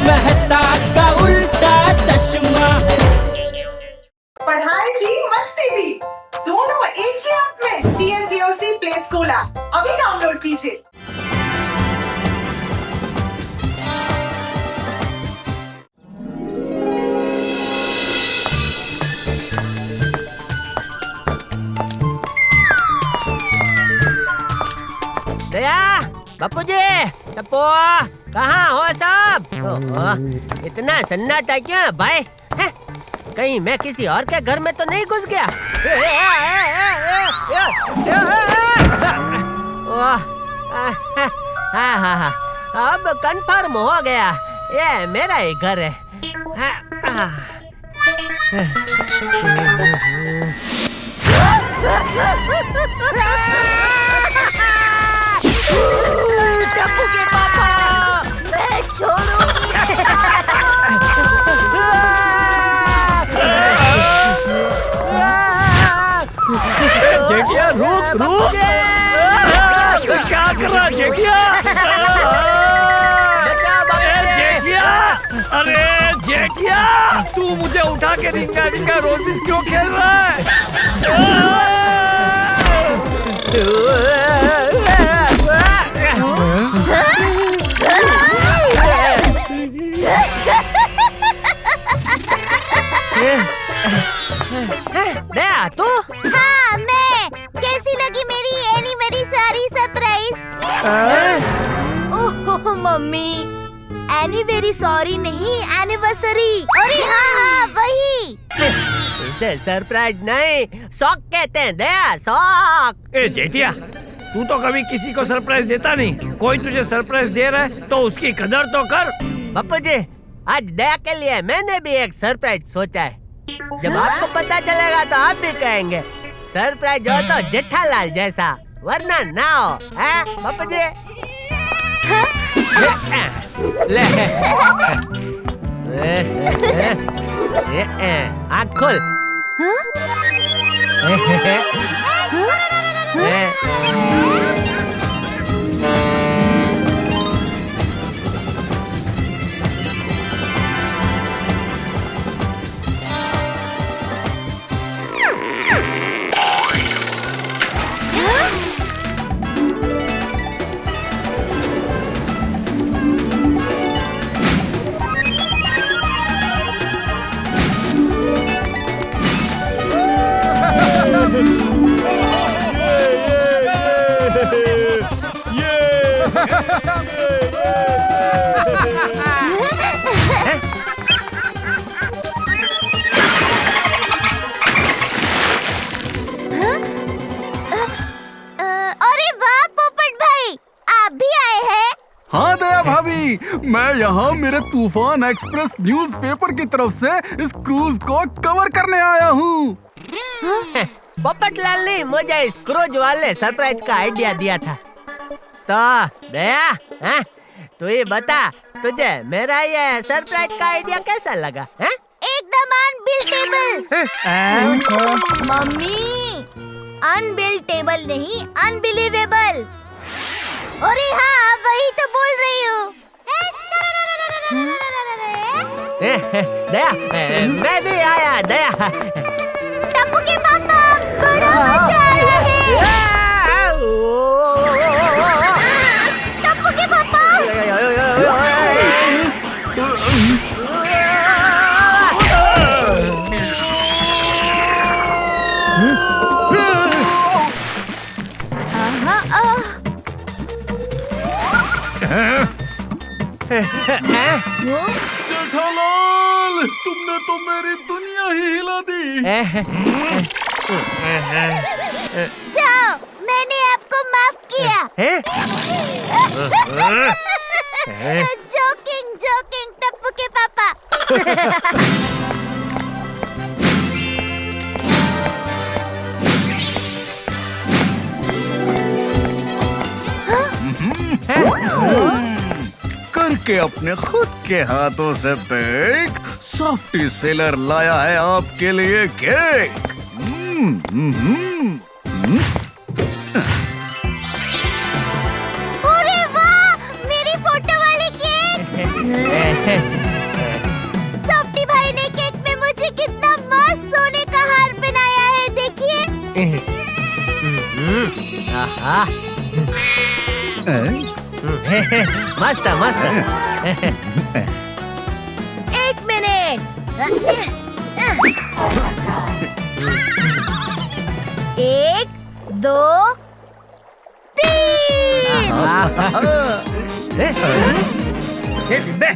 मेहता का उल्टा चश्मा। पढ़ाई भी मस्ती भी दोनों एक ही ऐप में। TNPOC प्ले स्कूल ऐप अभी डाउनलोड कीजिए। दया, बापू जी, टप्पू, कहाँ हो सब? इतना सन्नाटा क्यों है भाई? हैं? कहीं मैं किसी और के घर में तो नहीं घुस गया? अब कंफर्म हो गया, ये मेरा ही घर है। टप्पू के पापा, मैं छोड़ूंगी। जेठिया रुक। क्या कर रहा जेठिया? जेठिया, अरे जेठिया, तू मुझे उठा के रिंगा रिंगा रोजिस क्यों खेल रहा है? दया, तू? हाँ, मैं। कैसी लगी मेरी एनिवर्सरी सरप्राइज? ओह मम्मी, एनिवर्सरी नहीं, एनिवर्सरी। अरे हाँ, वही। इसे सरप्राइज नहीं, शौक कहते हैं दया, शौक। ए जेठिया, तू तो कभी किसी को सरप्राइज देता नहीं। कोई तुझे सरप्राइज दे रहा है तो उसकी कदर तो कर। बापू जी, आज दया के लिए मैंने भी एक सरप्राइज सोचा है। जब आपको पता चलेगा तो आप भी कहेंगे सरप्राइज हो तो जेठालाल जैसा, वरना ना हो। हैं बापू जी? ले आँख खोल। अरे वाह पोपट भाई, आप भी आए हैं? हाँ दया भाभी, मैं यहाँ मेरे तूफान एक्सप्रेस न्यूज़पेपर की तरफ से इस क्रूज को कवर करने आया हूँ। पोपटलाल ने मुझे इस क्रूज वाले सरप्राइज का आइडिया दिया था। तो दया, हाँ, तू ही बता, तुझे मेरा ये सरप्राइज का आइडिया कैसा लगा? हैं? एकदम अनबिलीवेबल। मम्मी, अनबिलीवेबल नहीं, अनबिलीवेबल। अरे हाँ, वही तो बोल रही हूँ। दया, मैं भी आया। दया, टप्पू के पापा, बड़ा मजा आ रहा है। टप्पू के पापा। जेठालाल, तुमने तो मेरी दुनिया ही हिला दी। जाओ, मैंने आपको माफ किया। जोकिंग जोकिंग टप्पू के पापा। करके अपने खुद के हाथों से बेक सॉफ्टी सेलर लाया है आपके लिए केक। अरे वाह, मेरी फोटो वाली केक। सॉफ्टी भाई ने केक में मुझे कितना मस्त सोने का हार पहनाया है, देखिए। आहा। मस्त मस्त। एक मिनट। एक, दो, तीन। ये डिब्बे,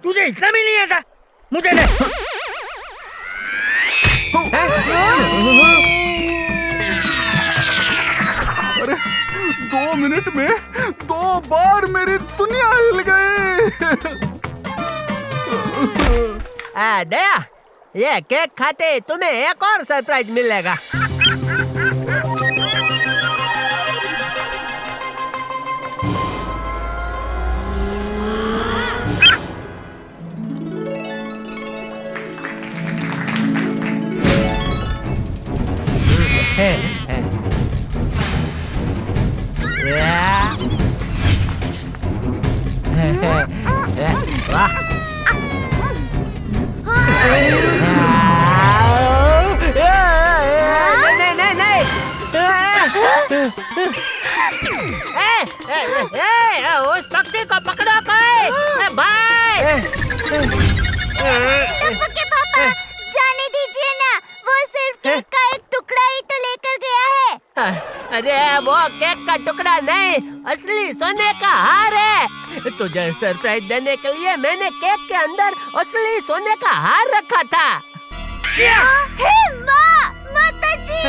तुझे इतना भी नहीं आता? मुझे दे। अरे 2 मिनट में 2 बार मेरी दुनिया हिल गई। दया, ये केक खाते तुम्हें एक और सरप्राइज मिलेगा। वाह। नहीं नहीं नहीं। उस पक्षी को पकड़ो कोई। बाय। टप्पू के पापा, जाने दीजिए ना, वो सिर्फ केक का एक टुकड़ा ही तो लेकर गया है। अरे वो केक का टुकड़ा नहीं, असली सोने का हार है। तुझे सरप्राइज देने के लिए मैंने केक के अंदर असली सोने का हार रखा था। हे माँ, माताजी।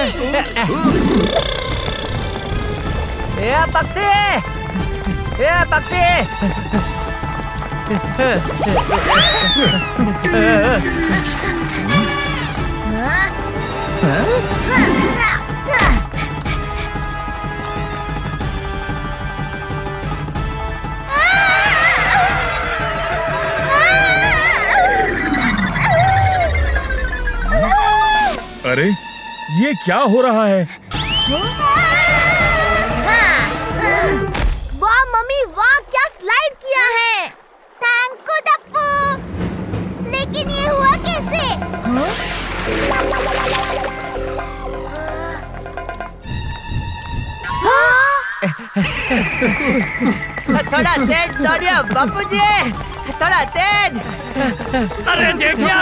ये पक्षी, ये पक्षी। अरे ये क्या हो रहा है? वाह मम्मी, वाह क्या स्लाइड किया है। Thank you Tappu. लेकिन ये हुआ कैसे? थोड़ा तेज दौड़िए बापूजी, थोड़ा तेज। अरे जेठिया,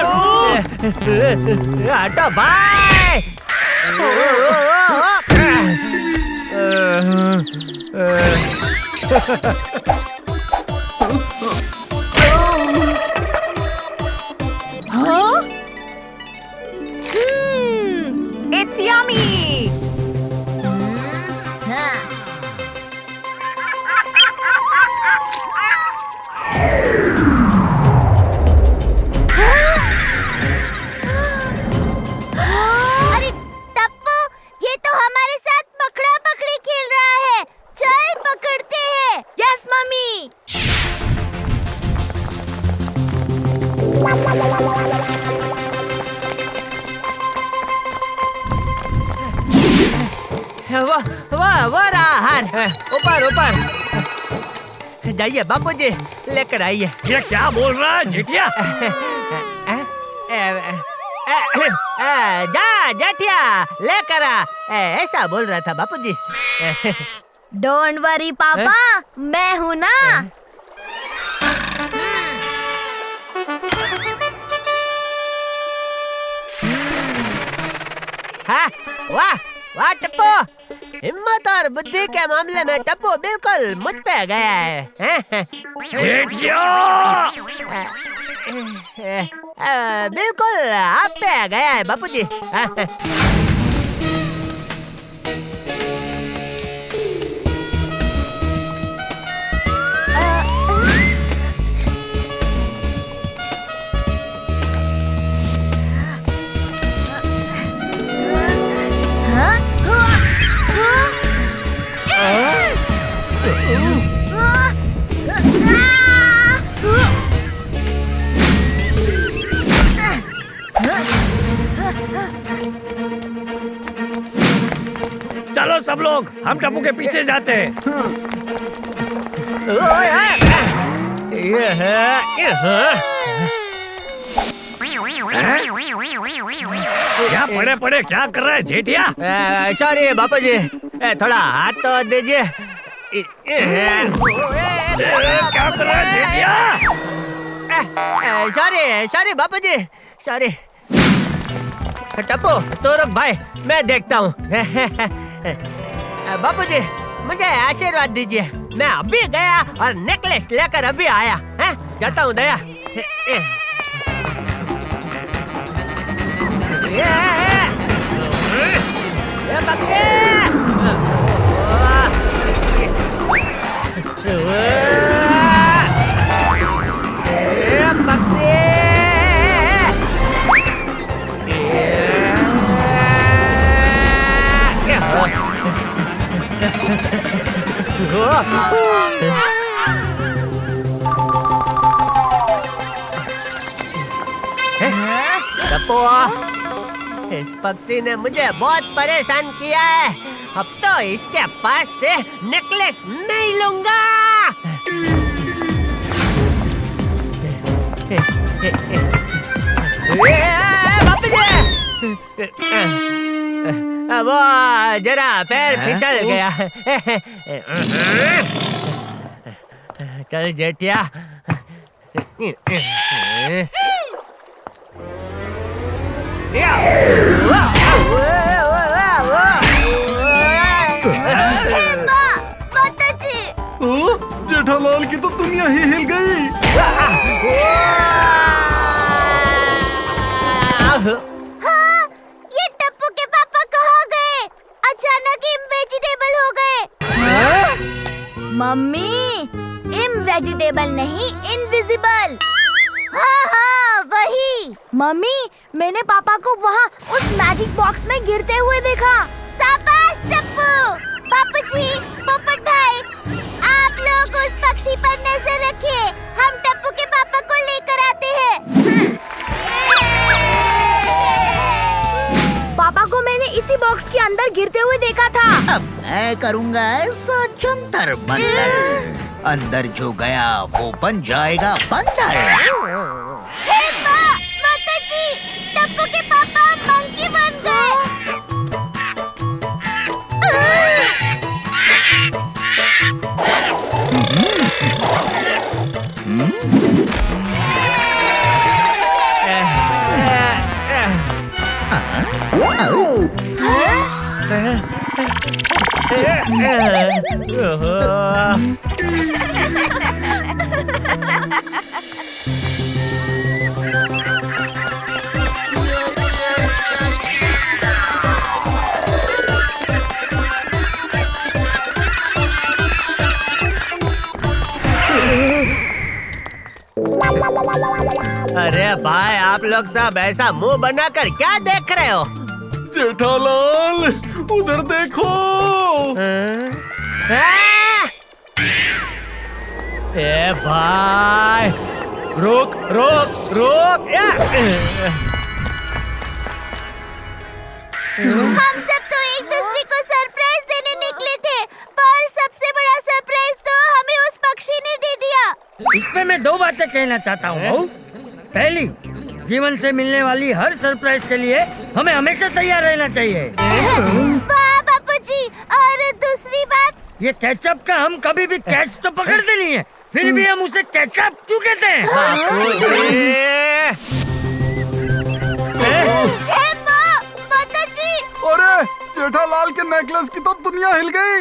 हटो भाई। It's yummy. अरे टप्पू, ये तो हमारे साथ पकड़ा पकड़ी खेल रहा है। चल पकड़ते हैं। Yes mummy. वो रहा हार। ऊपर ऊपर जाइए बापूजी, लेकर आइए। ये क्या बोल रहा है जेठिया? जा जेठिया, लेकर आ। ऐसा बोल रहा था बापूजी। डोंट वरी पापा, मैं हूँ ना। हाँ, वाह वाह टप्पू, हिम्मत और बुद्धि के मामले में टप्पू बिल्कुल मुझ पे गया है। जेठिया! बिल्कुल आप पे गया है बापूजी। चलो सब लोग, हम टप्पू के पीछे जाते हैं। क्या पड़े पड़े क्या कर रहा है जेठिया? सॉरी बापू जी, थोड़ा हाथ तो दीजिए। क्या कर रहा है जेठिया? सॉरी बापू जी, सॉरी। टप्पू तो रुक भाई, मैं देखता हूँ। बापू जी मुझे आशीर्वाद दीजिए, मैं अभी गया और नेकलेस लेकर अभी आया। जाता हूँ दया। इस पक्षी ने मुझे बहुत परेशान किया है, अब तो इसके पास से नेकलेस मैं ही लूंगा। बापू जी, वो जरा पैर फिसल गया। चल जेठिया। जेठालाल की तो दुनिया ही हिल गई। हाँ, ये टप्पू के पापा कहाँ गए? अचानक इनवेजिटेबल हो गए। मम्मी, इनवेजिटेबल नहीं, इनविजिबल। हाँ वही। मम्मी, मैंने पापा को वहाँ उस मैजिक बॉक्स में गिरते हुए देखा। शाबाश टप्पू। बापूजी, पोपट भाई, आप लोग उस पक्षी पर नजर रखिए, हम टप्पू के पापा को लेकर आते हैं। पापा को मैंने इसी बॉक्स के अंदर गिरते हुए देखा था। अब मैं करूँगा ऐसा जंतर मंतर, अंदर जो गया वो बन जाएगा बंदर। माताजी, टप्पू के पापा मंकी बन गए। अरे भाई, आप लोग सब ऐसा मुंह बनाकर क्या देख रहे हो? जेठालाल उधर देखो। ए भाई, रुक रुक रुक। हम सब तो एक दूसरे को सरप्राइज देने निकले थे, पर सबसे बड़ा सरप्राइज तो हमें उस पक्षी ने दे दिया। इस पे मैं दो बातें कहना चाहता हूँ बहू। पहली, जीवन से मिलने वाली हर सरप्राइज के लिए हमें हमेशा तैयार रहना चाहिए। वाह बापूजी। और दूसरी बात, ये केचप का हम कभी भी कैच तो पकड़ते नहीं है, फिर भी हम उसे केचप क्यों कहते हैं? माताजी। अरे जेठालाल के नेकलेस की तो दुनिया हिल गई।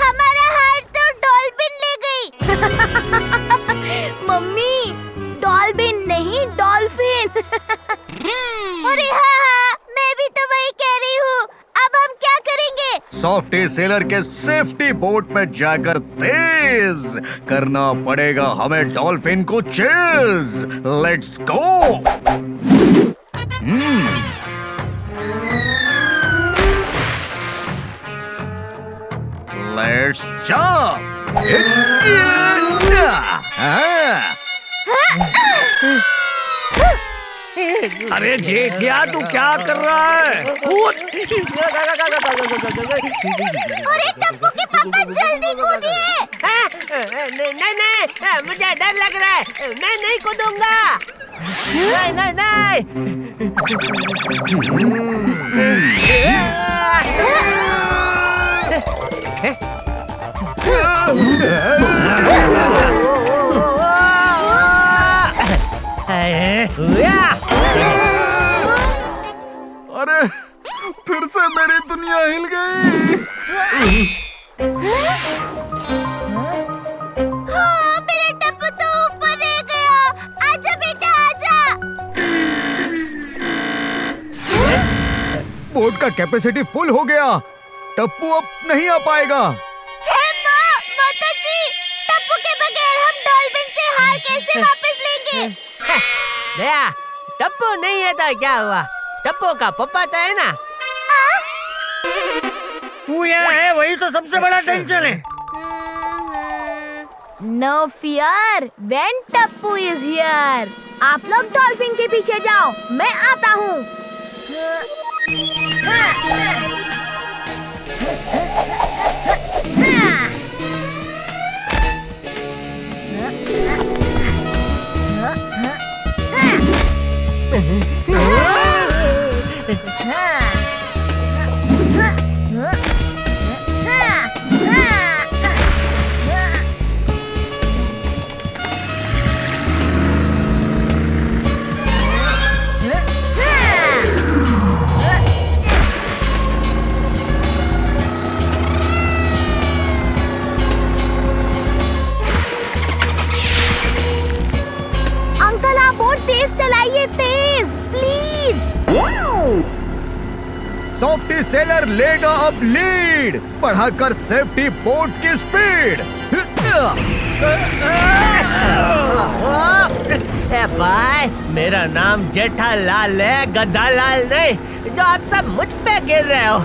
हमारा हार तो डॉल्फिन ले गई। मम्मी, डॉल्फिन नहीं, डॉल्फिन। अरे हाँ, मैं भी तो वही कह रही हूँ। अब हम क्या करेंगे? सॉफ्टी सेलर के सेफ्टी बोट में जाकर तेज करना पड़ेगा हमें डॉल्फिन को chase. Let's go. Let's jump. अरे जेठिया तू क्या कर रहा है? कूद! अरे टप्पू के पापा जल्दी कूदिए। नहीं नहीं, मुझे डर लग रहा है, मैं नहीं कूदूंगा। नहीं नहीं नहीं। अरे फिर से मेरी दुनिया हिल गई। हाँ, मेरा टप्पू तो ऊपर रह गया। आजा बेटा आजा। बोट का कैपेसिटी फुल हो गया, टप्पू अब नहीं आ पाएगा। हे माँ, माताजी, टप्पू के बगैर हम डॉल्फिन से हार कैसे वापस लेंगे? दया, टप्पू नहीं है तो क्या हुआ? टप्पू का पप्पा तो है ना। तू यहाँ है वही तो सबसे बड़ा टेंशन है। No fear when Tappu is here। आप लोग डॉल्फिन के पीछे जाओ, मैं आता हूँ। अंकल आप बहुत तेज चलाइए, तेज प्लीज। सॉफ्टी सेलर लेगा अब लीड, बढ़ाकर सेफ्टी बोट की स्पीड। ए भाई, मेरा नाम जेठालाल है, गद्दालाल नहीं, जो आप सब मुझ पे गिर रहे हो।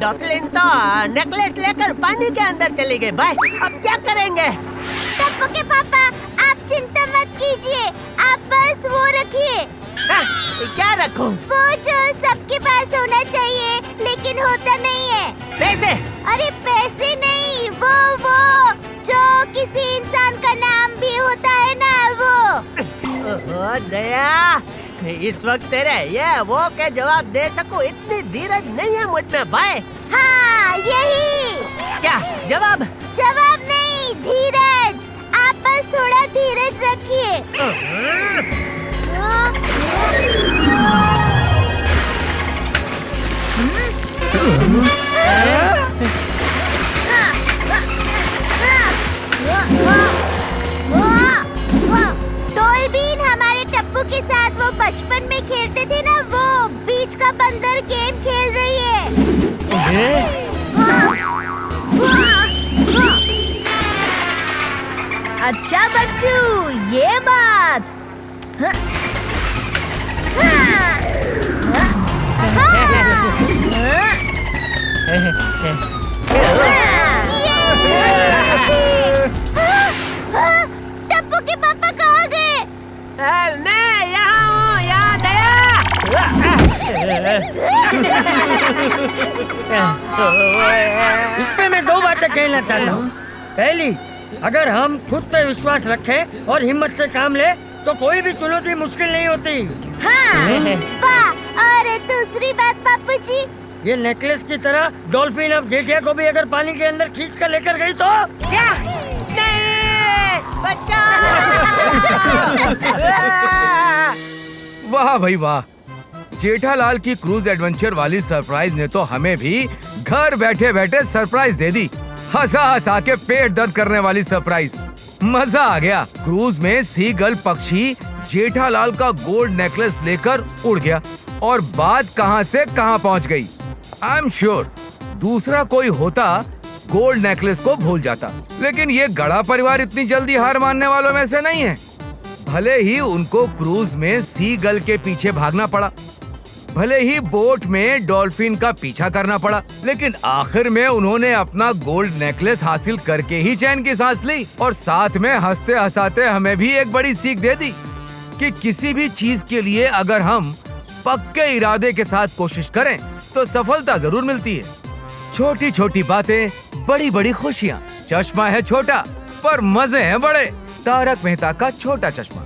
डॉल्फिन तो नेकलेस लेकर पानी के अंदर चली गई भाई, अब क्या करेंगे? टप्पू के पापा आप चिंता मत कीजिए, आप बस वो रखिए। क्या रखूं? वो जो सबके पास होना चाहिए लेकिन होता नहीं है। पैसे? अरे पैसे नहीं, वो जो किसी इंसान का नाम भी होता है ना, वो। ओह दया, इस वक्त तेरे ये वो के जवाब दे सकूं इतनी धीरज नहीं है मुझ में भाई। हाँ यही। क्या जवाब? जवाब नहीं, धीरज। आप बस थोड़ा धीरज रखिए। डॉल्फिन हमारे टप्पू के साथ वो बचपन में खेलते थे ना, वो बीच का बंदर गेम खेल रही है। अच्छा बच्चू, ये बात। टप्पू के पापा कहाँ गए? मैं यहाँ हूँ, यहाँ दया। इस पे मैं दो बातें कहना चाहता हूँ। पहली, अगर हम खुद पे विश्वास रखें और हिम्मत से काम ले तो कोई भी चुनौती मुश्किल नहीं होती। हाँ, वाह। और दूसरी बात बापूजी, ये नेकलेस की तरह डॉल्फिन अब जेठिया को भी अगर पानी के अंदर खींच कर लेकर गई तो क्या? नहीं, बचाओ। वाह भाई वाह, जेठालाल की क्रूज एडवेंचर वाली सरप्राइज ने तो हमें भी घर बैठे बैठे सरप्राइज दे दी। हंसा हंसा के पेट दर्द करने वाली सरप्राइज, मजा आ गया। क्रूज में सीगल पक्षी जेठालाल का गोल्ड नेकलेस लेकर उड़ गया और बात कहां से कहां पहुंच गई। आई एम श्योर दूसरा कोई होता गोल्ड नेकलेस को भूल जाता, लेकिन ये गड़ा परिवार इतनी जल्दी हार मानने वालों में से नहीं है। भले ही उनको क्रूज में सीगल के पीछे भागना पड़ा, भले ही बोट में डॉल्फिन का पीछा करना पड़ा, लेकिन आखिर में उन्होंने अपना गोल्ड नेकलेस हासिल करके ही चैन की सांस ली और साथ में हंसते हंसाते हमें भी एक बड़ी सीख दे दी कि किसी भी चीज के लिए अगर हम पक्के इरादे के साथ कोशिश करें तो सफलता जरूर मिलती है। छोटी छोटी बातें, बड़ी बड़ी खुशियाँ। चश्मा है छोटा पर मजे हैं बड़े। तारक मेहता का छोटा चश्मा।